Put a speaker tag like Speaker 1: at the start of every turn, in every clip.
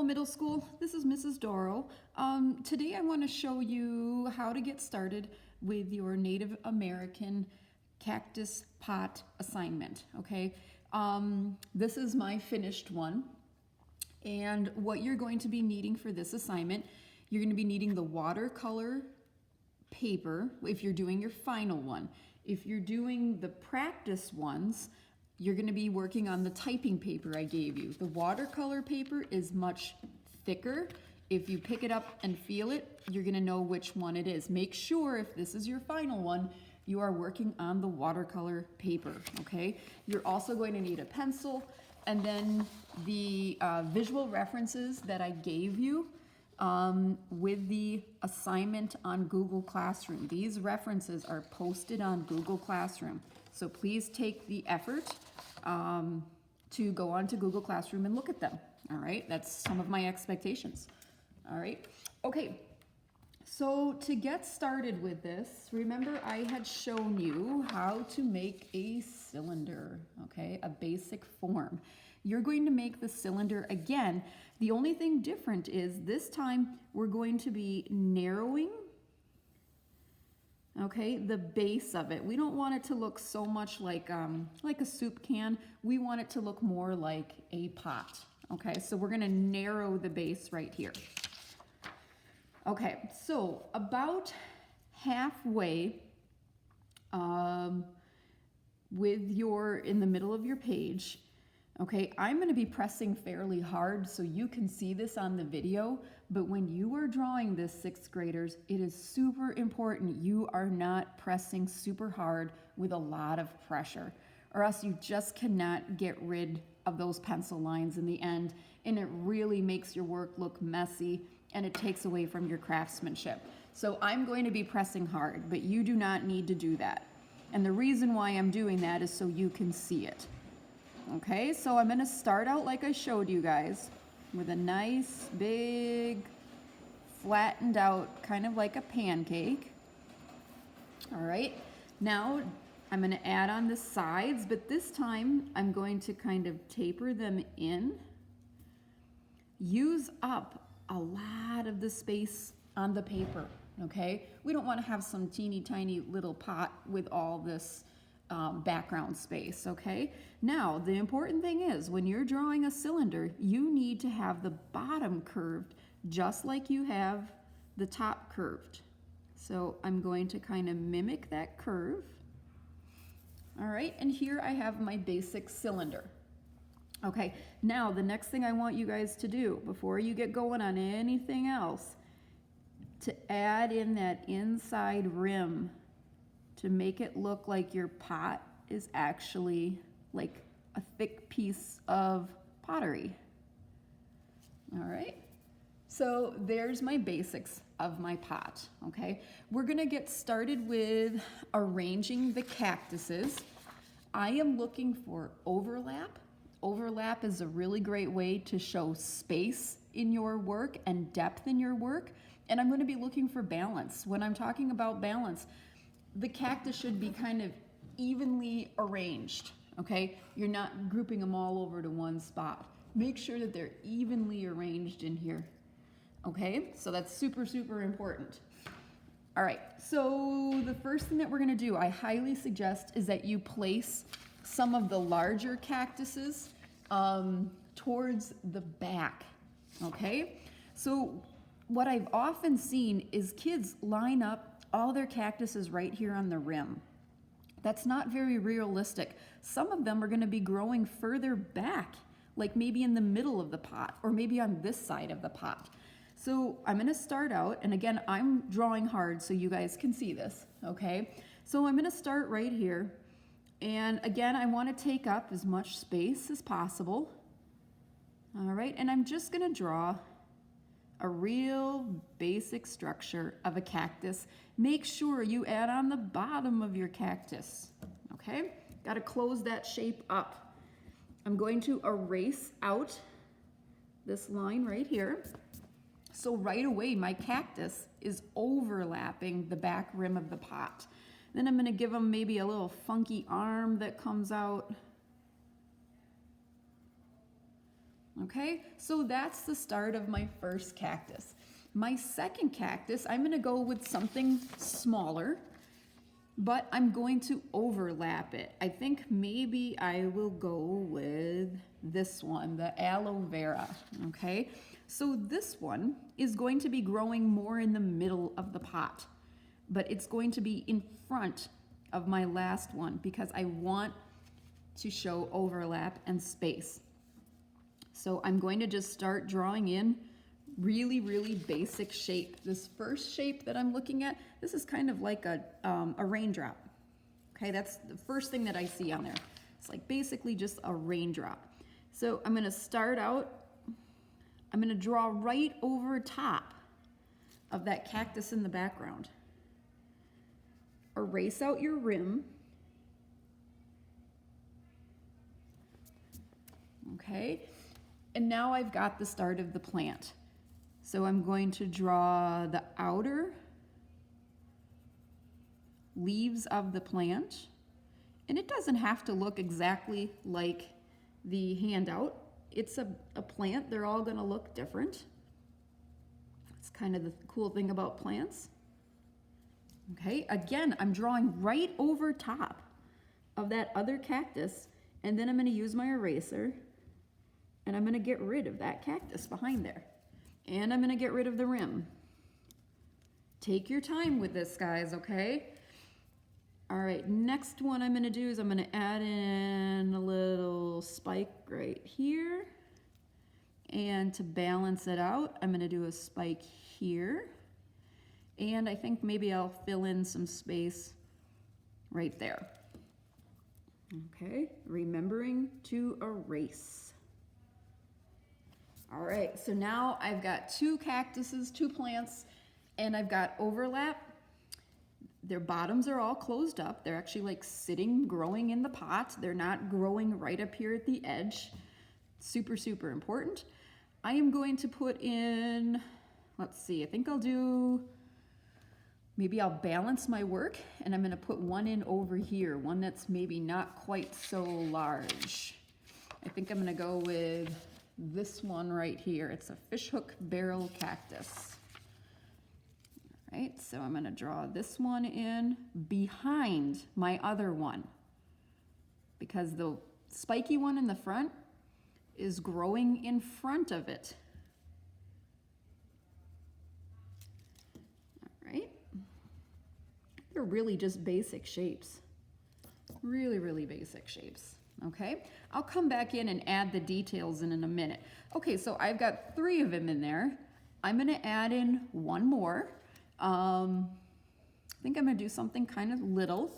Speaker 1: Hello, middle school. This is Mrs. Doro. Today I want to show you how to get started with your Native American cactus pot assignment, okay? This is my finished one. And what you're going to be needing for this assignment, you're going to be needing the watercolor paper if you're doing your final one. If you're doing the practice ones, you're going to be working on the typing paper I gave you. The watercolor paper is much thicker. If you pick it up and feel it, you're going to know which one it is. Make sure if this is your final one, you are working on the watercolor paper, okay? You're also going to need a pencil, and then the visual references that I gave you with the assignment on Google Classroom. These references are posted on Google Classroom. So please take the effort to go onto Google Classroom and look at them. All right, that's some of my expectations. All right, okay. So to get started with this, remember I had shown you how to make a cylinder, okay, a basic form. You're going to make the cylinder again. The only thing different is this time we're going to be narrowing, okay, the base of it. We don't want it to look so much like a soup can. We want it to look more like a pot, okay? So we're gonna narrow the base right here. Okay, so about halfway in the middle of your page, okay, I'm going to be pressing fairly hard so you can see this on the video, but when you are drawing this, sixth graders, it is super important you are not pressing super hard with a lot of pressure, or else you just cannot get rid of those pencil lines in the end, and it really makes your work look messy, and it takes away from your craftsmanship. So I'm going to be pressing hard, but you do not need to do that. And the reason why I'm doing that is so you can see it. Okay, so I'm gonna start out like I showed you guys with a nice, big, flattened out, kind of like a pancake. All right, now I'm gonna add on the sides, but this time I'm going to kind of taper them in. Use up a lot of the space on the paper, okay? We don't wanna have some teeny tiny little pot with all this background space, okay? Now, the important thing is when you're drawing a cylinder, you need to have the bottom curved just like you have the top curved. So I'm going to kind of mimic that curve. All right, and here I have my basic cylinder. Okay, now the next thing I want you guys to do before you get going on anything else, to add in that inside rim to make it look like your pot is actually like a thick piece of pottery. All right, so there's my basics of my pot, okay? We're gonna get started with arranging the cactuses. I am looking for overlap. Overlap is a really great way to show space in your work and depth in your work. And I'm going to be looking for balance. When I'm talking about balance, the cactus should be kind of evenly arranged, okay? You're not grouping them all over to one spot. Make sure that they're evenly arranged in here, okay? So that's super, super important. All right, so the first thing that we're gonna do, I highly suggest, is that you place some of the larger cactuses towards the back, okay? So what I've often seen is kids line up all their cactuses right here on the rim. That's not very realistic. Some of them are gonna be growing further back, like maybe in the middle of the pot, or maybe on this side of the pot. So I'm gonna start out, and again, I'm drawing hard so you guys can see this, okay? So I'm gonna start right here. And again, I want to take up as much space as possible. All right, and I'm just going to draw a real basic structure of a cactus. Make sure you add on the bottom of your cactus, okay? Got to close that shape up. I'm going to erase out this line right here. So right away, my cactus is overlapping the back rim of the pot. Then I'm gonna give them maybe a little funky arm that comes out. Okay, so that's the start of my first cactus. My second cactus, I'm gonna go with something smaller, but I'm going to overlap it. I think maybe I will go with this one, the aloe vera, okay? So this one is going to be growing more in the middle of the pot, but it's going to be in front of my last one because I want to show overlap and space. So I'm going to just start drawing in really, really basic shape. This first shape that I'm looking at, this is kind of like a raindrop. Okay, that's the first thing that I see on there. It's like basically just a raindrop. So I'm gonna start out, I'm gonna draw right over top of that cactus in the background. Erase out your rim. Okay, and now I've got the start of the plant. So I'm going to draw the outer leaves of the plant. And it doesn't have to look exactly like the handout. It's a plant, they're all gonna look different. It's kind of the cool thing about plants. Okay, again, I'm drawing right over top of that other cactus, and then I'm gonna use my eraser, and I'm gonna get rid of that cactus behind there. And I'm gonna get rid of the rim. Take your time with this, guys, okay? All right, next one I'm gonna do is I'm gonna add in a little spike right here. And to balance it out, I'm gonna do a spike here. And I think maybe I'll fill in some space right there. Okay, remembering to erase. All right, so now I've got two cactuses, two plants, and I've got overlap. Their bottoms are all closed up. They're actually like sitting, growing in the pot. They're not growing right up here at the edge. Super, super important. I am going to put in, let's see, I think I'll do, maybe I'll balance my work, and I'm gonna put one in over here, one that's maybe not quite so large. I think I'm gonna go with this one right here. It's a fishhook barrel cactus. All right, so I'm gonna draw this one in behind my other one because the spiky one in the front is growing in front of it. All right, they're really just basic shapes. Really, really basic shapes. Okay, I'll come back in and add the details in a minute. Okay, so I've got 3 of them in there. I'm gonna add in one more. I think I'm gonna do something kind of little.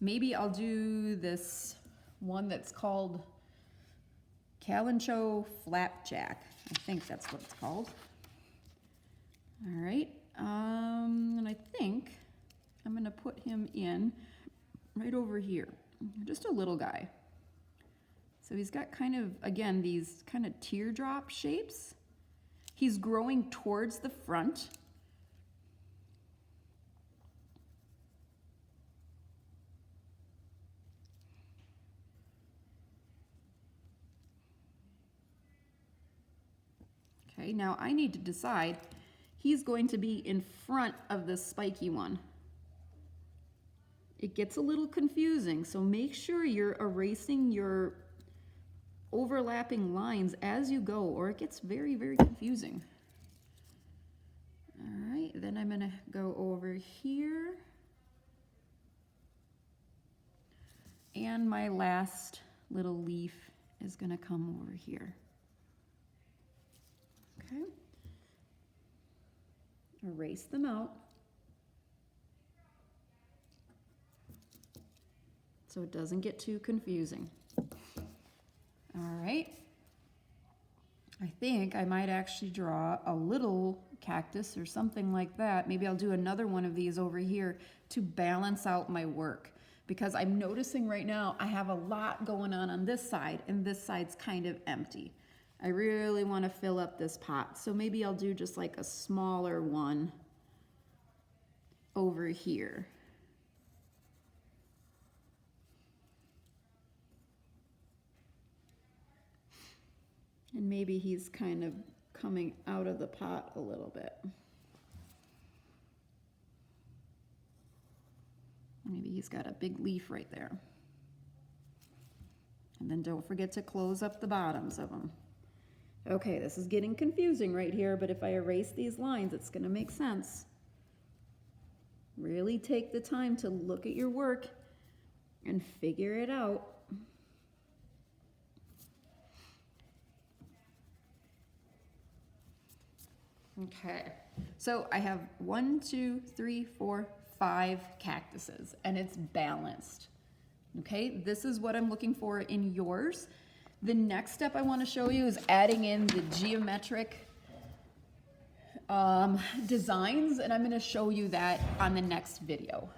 Speaker 1: Maybe I'll do this one that's called Calancho Flapjack. I think that's what it's called. All right, and I think I'm gonna put him in right over here. Just a little guy. So he's got kind of, again, these kind of teardrop shapes. He's growing towards the front. Okay, now I need to decide, he's going to be in front of the spiky one. It gets a little confusing, so make sure you're erasing your overlapping lines as you go, or it gets very, very confusing. All right, then I'm gonna go over here. And my last little leaf is gonna come over here. Okay. Erase them out. So it doesn't get too confusing. All right, I think I might actually draw a little cactus or something like that. Maybe I'll do another one of these over here to balance out my work, because I'm noticing right now I have a lot going on this side, and this side's kind of empty. I really want to fill up this pot, so maybe I'll do just like a smaller one over here. And maybe he's kind of coming out of the pot a little bit. Maybe he's got a big leaf right there. And then don't forget to close up the bottoms of them. Okay, this is getting confusing right here, but if I erase these lines, it's going to make sense. Really take the time to look at your work and figure it out. Okay, so I have 1, 2, 3, 4, 5 cactuses, and it's balanced. Okay, this is what I'm looking for in yours. The next step I want to show you is adding in the geometric designs, and I'm going to show you that on the next video.